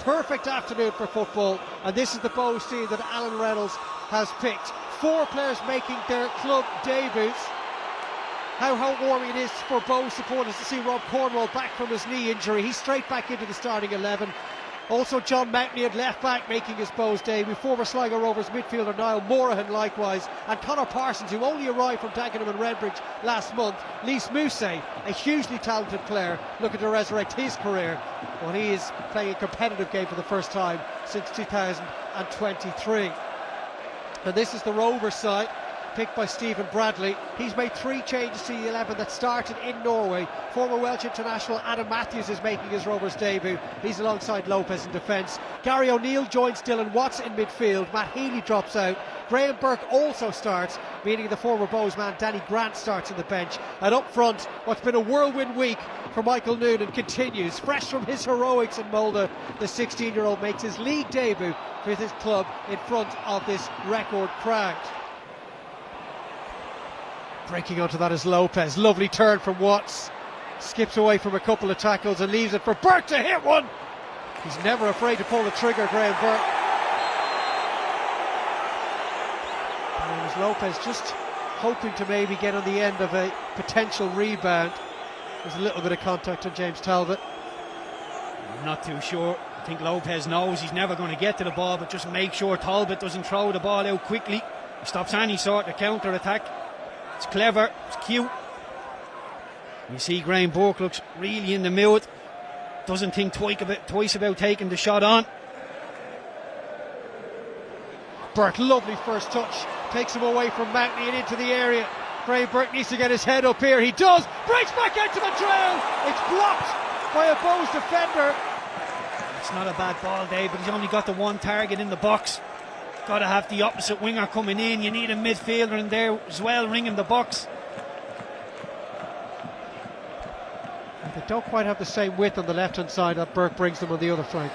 perfect afternoon for football, and this is the Bohs team that Alan Reynolds has picked. 4 players making their club debuts. How heartwarming it is for Bohs supporters to see Rob Cornwall back from his knee injury. He's straight back into the starting 11. Also John Mountney at left back making his Bohs debut. Former Sligo Rovers midfielder Niall Morahan likewise, and Conor Parsons, who only arrived from Dagenham and Redbridge last month. Lys Mousset, a hugely talented player looking to resurrect his career, but he is playing a competitive game for the first time since 2023. And this is the Rovers side, picked by Stephen Bradley. He's made 3 changes to the 11 that started in Norway. Former Welsh international Adam Matthews is making his Rovers debut. He's alongside Lopez in defence. Gary O'Neill joins Dylan Watts in midfield. Matt Healy drops out. Graham Burke also starts, meaning the former Bohs man Danny Grant starts on the bench. And up front, what's been a whirlwind week for Michael Noonan continues. Fresh from his heroics in Molde, the 16-year-old makes his league debut with his club in front of this record crowd. Breaking onto that is Lopez. Lovely turn from Watts. Skips away from a couple of tackles and leaves it for Burke to hit one. He's never afraid to pull the trigger, Graham Burke. And it was Lopez just hoping to maybe get on the end of a potential rebound. There's a little bit of contact on James Talbot. I'm not too sure. I think Lopez knows he's never going to get to the ball, but just make sure Talbot doesn't throw the ball out quickly. He stops any sort of counter-attack. It's clever, it's cute. You see Graham Burke looks really in the mood. Doesn't think twice about taking the shot on. Burke, lovely first touch. Takes him away from Mountney and into the area. Graham Burke needs to get his head up here. He does. Breaks back into the trail. It's blocked by a Bohs defender. It's not a bad ball, Dave, but he's only got the one target in the box. Got to have the opposite winger coming in. You need a midfielder in there as well, ringing the box. They don't quite have the same width on the left hand side that Burke brings them on the other flank.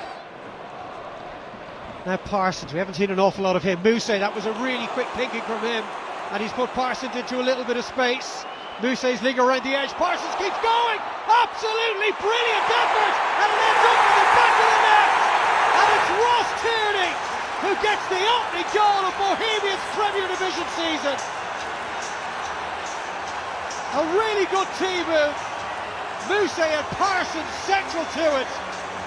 Now Parsons, we haven't seen an awful lot of him. Mousset, that was a really quick thinking from him, and he's put Parsons into a little bit of space. Mousset's league around the edge. Parsons keeps going. Absolutely brilliant effort, and it ends up in the back of the net. And it's Ross Tierney who gets the opening goal of Bohemians' Premier Division season. A really good team move. Mousset and Parsons central to it.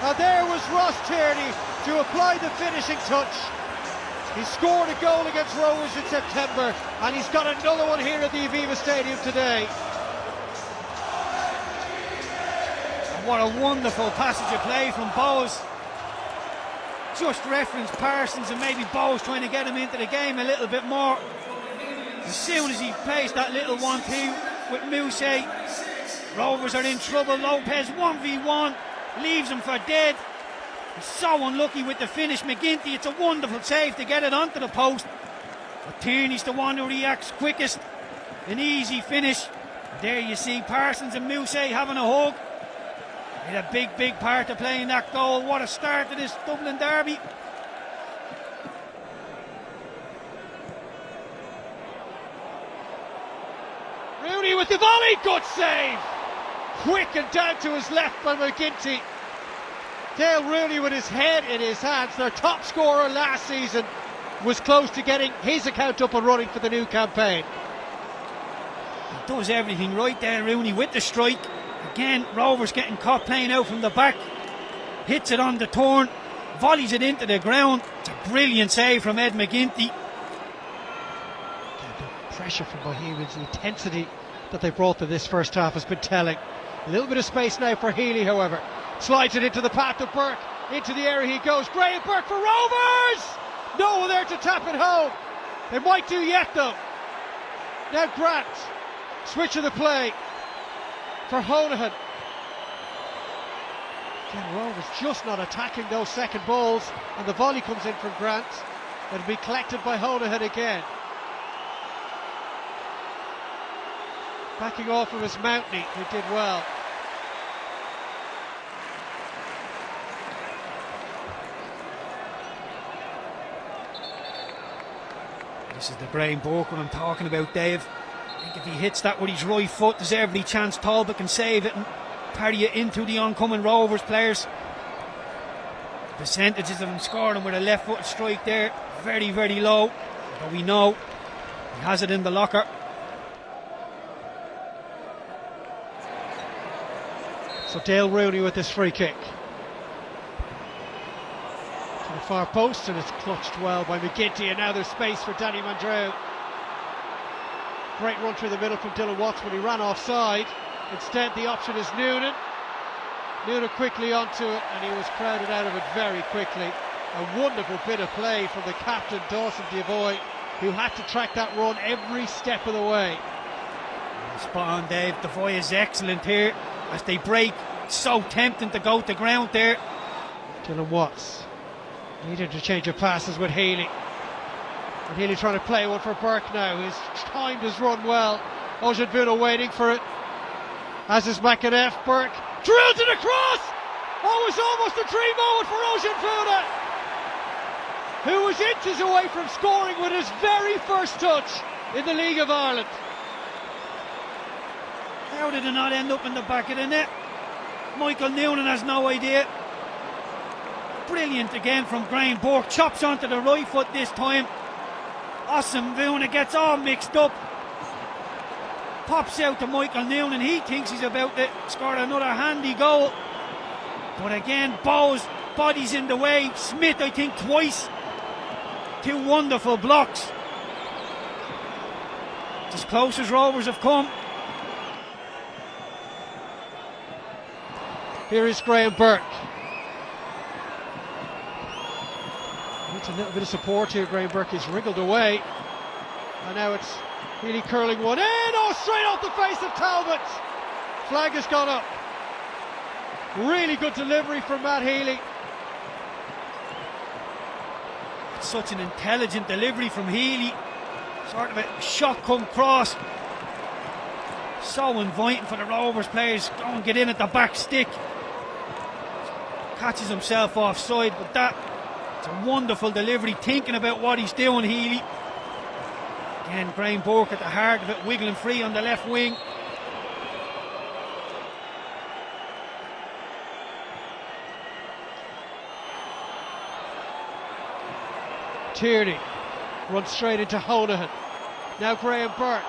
And there was Ross Tierney to apply the finishing touch. He scored a goal against Rovers in September, and he's got another one here at the Aviva Stadium today. What a wonderful passage of play from Bohs. Just reference Parsons and maybe Bohs trying to get him into the game a little bit more. As soon as he plays that little 1-2 with Mousset, Rovers are in trouble. Lopez 1v1, leaves him for dead. He's so unlucky with the finish. McGinty, it's a wonderful save to get it onto the post. But Tierney's the one who reacts quickest. An easy finish. There you see Parsons and Mousset having a hug. He had a big part to play in that goal. What a start to this Dublin Derby. Rooney with the volley, good save! Quick and down to his left by McGinty. Dale Rooney with his head in his hands. Their top scorer last season was close to getting his account up and running for the new campaign. He does everything right there, Rooney, with the strike. Again, Rovers getting caught playing out from the back. Hits it on the turn, volleys it into the ground. It's a brilliant save from Ed McGinty. The pressure from Bohemians, the intensity that they brought to this first half has been telling. A little bit of space now for Healy, however. Slides it into the path of Burke. Into the area he goes. Graham Burke for Rovers! No one there to tap it home. They might do yet though. Now Grant. Switch of the play for Honohan. Again, Rovers just not attacking those second balls, and the volley comes in from Grant. It'll be collected by Honohan again. Backing off from his Mountney, who did well. This is the Graham Burke I'm talking about, Dave. I think if he hits that with his right foot, there's every chance Talbot can save it and parry it into the oncoming Rovers players. Percentages of him scoring with a left foot strike there, very, very low. But we know he has it in the locker. So Dale Rooney with this free kick. To the far post, and it's clutched well by McGinty, and now there's space for Danny Mandreu. Great run through the middle from Dylan Watts, but he ran offside. Instead the option is Noonan. Noonan quickly onto it, and he was crowded out of it very quickly. A wonderful bit of play from the captain, Dawson Devoy, who had to track that run every step of the way. Spot on, Dave. Devoy is excellent here as they break. So tempting to go to ground there. Dylan Watts needed to change of passes with Healy. And Healy trying to play one for Burke now, who's timed his run well. 𝗛𝗚𝗛𝗚𝗛𝗟𝗓𝗏 waiting for it, as is McAneff. Burke drills it across. Oh, it was almost a dream moment for 𝗛𝗚𝗛𝗏, who was inches away from scoring with his very first touch in the League of Ireland. How did it not end up in the back of the net? Michael Noonan has no idea. Brilliant again from Graham Burke. Chops onto the right foot this time. 𝗛𝗚𝗛𝗏𝗛𝗚𝗛𝗏 gets all mixed up. Pops out to Michael Noonan. He thinks he's about to score another handy goal. But again, Bowes' body's in the way. Smith, I think, twice. Two wonderful blocks. It's as close as Rovers have come. Here is Graham Burke. Needs a little bit of support here. Graham Burke is wriggled away. And now it's Healy curling one in. Oh, straight off the face of Talbot. Flag has gone up. Really good delivery from Matt Healy. It's such an intelligent delivery from Healy. Sort of a shot come cross. So inviting for the Rovers players. Go and get in at the back stick. Catches himself offside, but it's a wonderful delivery, thinking about what he's doing, Healy. Again, Graham Burke at the heart of it, wiggling free on the left wing. Tierney runs straight into 𝗛𝗚𝗛𝗛𝗏. Now Graham Burke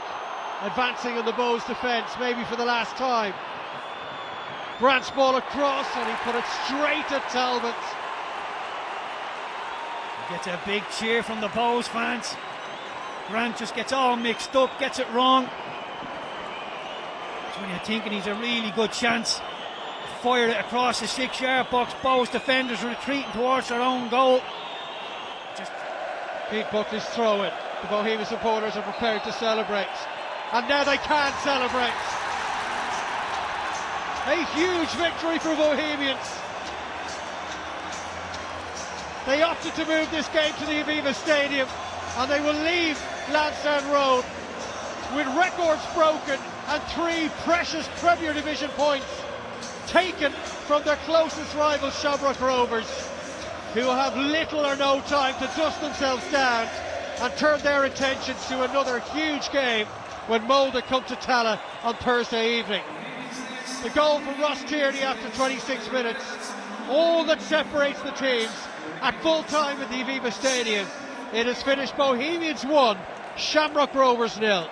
advancing on the Bohs defence, maybe for the last time. Grant's ball across, and he put it straight at Talbot. Gets a big cheer from the Bohs fans. Grant just gets all mixed up, gets it wrong. That's when you're thinking he's a really good chance. Fire it across the 6-yard box. Bohs defenders retreating towards their own goal. Pete Buckley's throw it. The Bohemian supporters are prepared to celebrate. And now they can celebrate. A huge victory for Bohemians. They opted to move this game to the Aviva Stadium, and they will leave Lansdowne Road with records broken and 3 precious Premier Division points taken from their closest rival, Shamrock Rovers, who will have little or no time to dust themselves down and turn their attentions to another huge game when Molde come to Tallaght on Thursday evening. The goal from Ross Tierney after 26 minutes, all that separates the teams at full time at the Aviva Stadium. It has finished Bohemians 1, Shamrock Rovers 0.